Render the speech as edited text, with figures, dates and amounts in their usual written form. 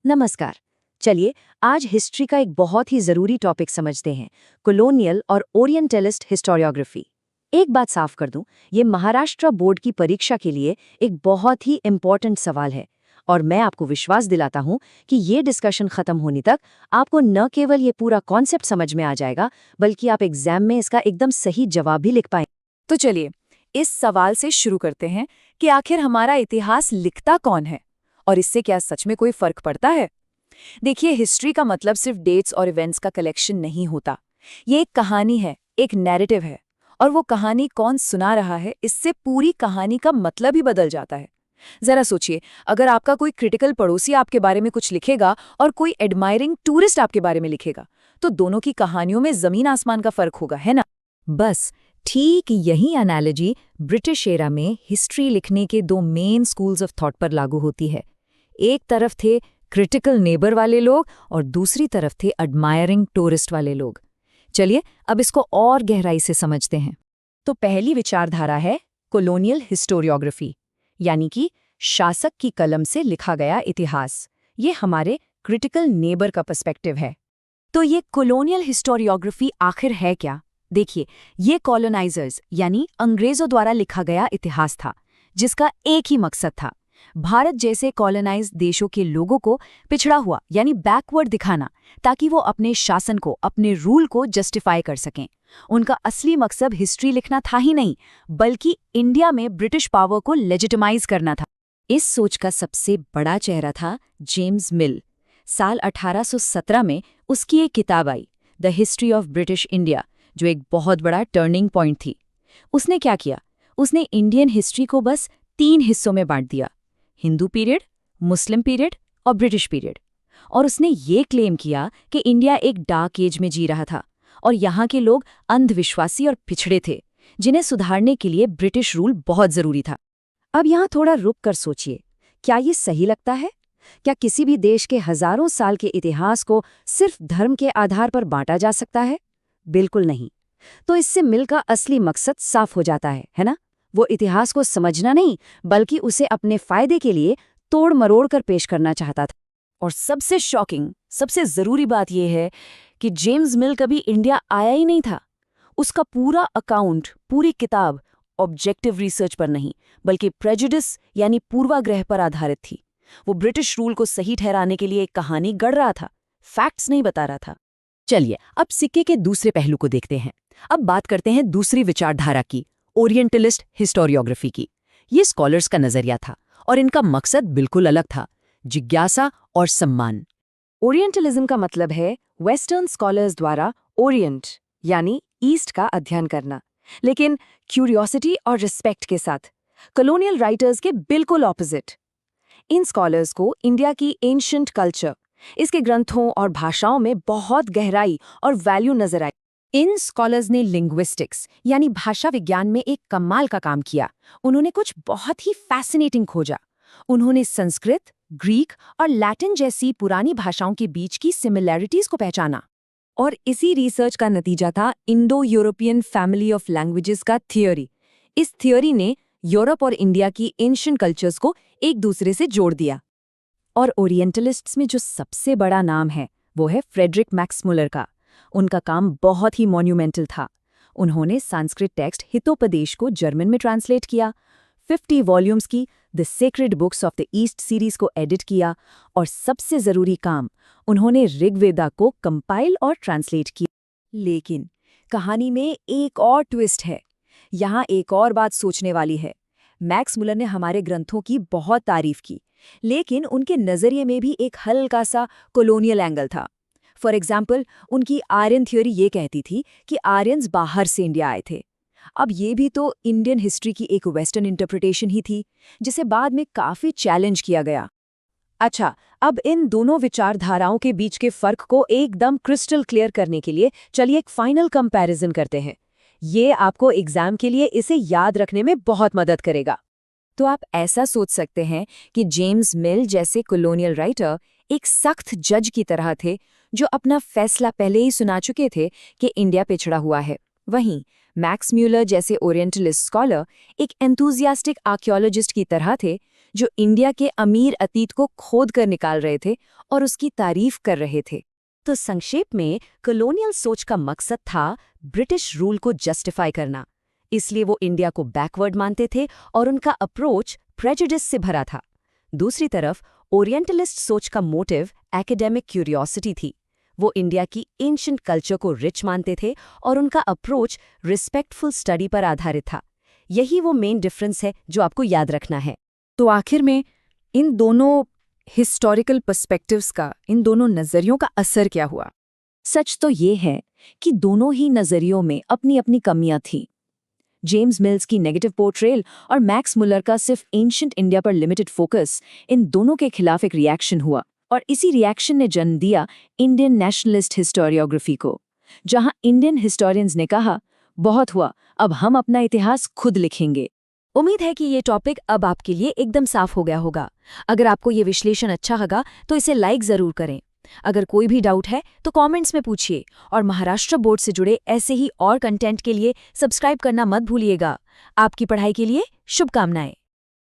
नमस्कार। चलिए आज हिस्ट्री का एक बहुत ही ज़रूरी टॉपिक समझते हैं, कॉलोनियल और ओरिएंटलिस्ट हिस्टोरियोग्राफी। एक बात साफ कर दूं, ये महाराष्ट्र बोर्ड की परीक्षा के लिए एक बहुत ही इम्पोर्टेंट सवाल है और मैं आपको विश्वास दिलाता हूं कि ये डिस्कशन खत्म होने तक आपको न केवल ये पूरा कॉन्सेप्ट समझ में आ जाएगा, बल्कि आप एग्जाम में इसका एकदम सही जवाब भी लिख पाएं। तो चलिए इस सवाल से शुरू करते हैं कि आखिर हमारा इतिहास लिखता कौन है और इससे क्या सच में कोई फर्क पड़ता है। देखिए, हिस्ट्री का मतलब सिर्फ डेट्स और इवेंट्स का कलेक्शन नहीं होता। ये एक कहानी है, एक नैरेटिव है, और वो कहानी कौन सुना रहा है इससे पूरी कहानी का मतलब ही बदल जाता है। जरा सोचिए, अगर आपका कोई क्रिटिकल पड़ोसी आपके बारे में कुछ लिखेगा और कोई एडमायरिंग टूरिस्ट आपके बारे में लिखेगा, तो दोनों की कहानियों में जमीन आसमान का फर्क होगा, है ना। बस ठीक यही एनालॉजी ब्रिटिश एरा में हिस्ट्री लिखने के दो मेन स्कूल्स ऑफ थॉट पर लागू होती है। एक तरफ थे क्रिटिकल नेबर वाले लोग और दूसरी तरफ थे एडमायरिंग टूरिस्ट वाले लोग। चलिए अब इसको और गहराई से समझते हैं। तो पहली विचारधारा है कॉलोनियल हिस्टोरियोग्राफी, यानी कि शासक की कलम से लिखा गया इतिहास। ये हमारे क्रिटिकल नेबर का पर्सपेक्टिव है। तो ये कॉलोनियल हिस्टोरियोग्राफी आखिर है क्या? देखिए, ये कॉलोनाइजर्स यानी अंग्रेजों द्वारा लिखा गया इतिहास था, जिसका एक ही मकसद था, भारत जैसे कॉलोनाइज्ड देशों के लोगों को पिछड़ा हुआ यानी बैकवर्ड दिखाना, ताकि वो अपने शासन को, अपने रूल को जस्टिफाई कर सकें। उनका असली मकसद हिस्ट्री लिखना था ही नहीं, बल्कि इंडिया में ब्रिटिश पावर को लेजिटिमाइज करना था। इस सोच का सबसे बड़ा चेहरा था जेम्स मिल। साल 1817 में उसकी एक किताब आई, the history of British India, जो एक बहुत बड़ा टर्निंग पॉइंट थी। उसने क्या किया? उसने इंडियन हिस्ट्री को बस 3 हिस्सों में बांट दिया, हिंदू पीरियड, मुस्लिम पीरियड और ब्रिटिश पीरियड। और उसने ये क्लेम किया कि इंडिया एक डार्क एज में जी रहा था और यहाँ के लोग अंधविश्वासी और पिछड़े थे, जिन्हें सुधारने के लिए ब्रिटिश रूल बहुत जरूरी था। अब यहाँ थोड़ा रुक कर सोचिए, क्या ये सही लगता है? क्या किसी भी देश के हजारों साल के इतिहास को सिर्फ धर्म के आधार पर बांटा जा सकता है? बिल्कुल नहीं। तो इससे मिल का असली मकसद साफ हो जाता है ना? वो इतिहास को समझना नहीं, बल्कि उसे अपने फायदे के लिए तोड़ मरोड़ कर पेश करना चाहता था। और सबसे शॉकिंग, सबसे जरूरी बात यह है कि जेम्स मिल कभी इंडिया आया ही नहीं था। उसका पूरा अकाउंट, पूरी किताब ऑब्जेक्टिव रिसर्च पर नहीं, बल्कि प्रेजुडिस यानी पूर्वाग्रह पर आधारित थी। वो ब्रिटिश रूल को सही ठहराने के लिए एक कहानी गढ़ रहा था, फैक्ट्स नहीं बता रहा था। चलिए अब सिक्के के दूसरे पहलू को देखते हैं। अब बात करते हैं दूसरी विचारधारा की, ओरिएंटलिस्ट हिस्टोरियोग्राफी की। ये स्कॉलर्स का नजरिया था और इनका मकसद बिल्कुल अलग था, जिज्ञासा और सम्मान। ओरिएंटलिज्म का मतलब है वेस्टर्न स्कॉलर्स द्वारा ओरिएंट यानी ईस्ट का अध्ययन करना, लेकिन क्यूरियोसिटी और रिस्पेक्ट के साथ। कॉलोनियल राइटर्स के बिल्कुल ऑपोजिट। इन स्कॉलर्स को इंडिया की एंशिएंट कल्चर, इसके ग्रंथों और भाषाओं में बहुत गहराई और वैल्यू नजर आई। इन स्कॉलर्स ने लिंग्विस्टिक्स यानी भाषा विज्ञान में एक कमाल का काम किया। उन्होंने कुछ बहुत ही फैसिनेटिंग खोजा। उन्होंने संस्कृत, ग्रीक और लैटिन जैसी पुरानी भाषाओं के बीच की सिमिलैरिटीज को पहचाना। और इसी रिसर्च का नतीजा था Indo European family of languages का थियोरी। इस थियोरी ने यूरोप और इंडिया की एंशिएंट कल्चर्स को एक दूसरे से जोड़ दिया। और ओरिएंटलिस्ट्स में जो सबसे बड़ा नाम है वो है फ्रेडरिक मैक्स मुलर का। उनका काम बहुत ही मॉन्यूमेंटल था। उन्होंने संस्कृत टेक्स्ट हितोपदेश को जर्मन में ट्रांसलेट किया, 50 वॉल्यूम्स की the sacred books of the east series को एडिट किया, और सबसे जरूरी काम, उन्होंने ऋग्वेदा को कंपाइल और ट्रांसलेट किया। लेकिन कहानी में एक और ट्विस्ट है। यहाँ एक और बात सोचने वाली है। मैक्स मुलर ने हमारे ग्रंथों की बहुत तारीफ की, लेकिन उनके नजरिए में भी एक हल्का सा कॉलोनियल एंगल था। फॉर एग्जाम्पल, उनकी आर्यन थ्योरी ये कहती थी कि आर्यंस बाहर से इंडिया आए थे। अब ये भी तो इंडियन हिस्ट्री की एक वेस्टर्न इंटरप्रिटेशन ही थी, जिसे बाद में काफी चैलेंज किया गया। अच्छा, अब इन दोनों विचारधाराओं के बीच के फर्क को एकदम क्रिस्टल क्लियर करने के लिए चलिए एक फाइनल कंपैरिजन करते हैं। ये आपको एग्जाम के लिए इसे याद रखने में बहुत मदद करेगा। तो आप ऐसा सोच सकते हैं कि जेम्स मिल जैसे कॉलोनियल राइटर एक सख्त जज की तरह थे, जो अपना फैसला पहले ही सुना चुके थे कि इंडिया पिछड़ा हुआ है। वहीं मैक्स म्यूलर जैसे ओरिएंटलिस्ट स्कॉलर एक एंथुजियास्टिक आर्कियोलॉजिस्ट की तरह थे, जो इंडिया के अमीर अतीत को खोद कर निकाल रहे थे और उसकी तारीफ कर रहे थे। तो संक्षेप में कॉलोनियल सोच का मकसद था ब्रिटिश रूल को जस्टिफाई करना। इसलिए वो इंडिया को बैकवर्ड मानते थे और उनका अप्रोच प्रेजुडिस से भरा था। दूसरी तरफ ओरिएंटलिस्ट सोच का मोटिव एकेडमिक क्यूरियोसिटी थी। वो इंडिया की एंशिएंट कल्चर को रिच मानते थे और उनका अप्रोच रिस्पेक्टफुल स्टडी पर आधारित था। यही वो मेन डिफरेंस है जो आपको याद रखना है। तो आखिर में इन दोनों हिस्टोरिकल पर्सपेक्टिव्स का, इन दोनों नज़रियों का असर क्या हुआ? सच तो ये है कि दोनों ही नज़रियों में अपनी अपनी कमियां थीं। जेम्स मिल्स की नेगेटिव पोर्ट्रेल और मैक्स मुलर का सिर्फ एंशिएंट इंडिया पर लिमिटेड फोकस, इन दोनों के खिलाफ एक रिएक्शन हुआ, और इसी रिएक्शन ने जन्म दिया इंडियन नेशनलिस्ट हिस्टोरियोग्राफी को, जहां इंडियन हिस्टोरियंस ने कहा, बहुत हुआ, अब हम अपना इतिहास खुद लिखेंगे। उम्मीद है कि ये टॉपिक अब आपके लिए एकदम साफ हो गया होगा। अगर आपको ये विश्लेषण अच्छा लगा तो इसे लाइक ज़रूर करें। अगर कोई भी डाउट है तो कमेंट्स में पूछिए, और महाराष्ट्र बोर्ड से जुड़े ऐसे ही और कंटेंट के लिए सब्सक्राइब करना मत भूलिएगा। आपकी पढ़ाई के लिए शुभकामनाएं।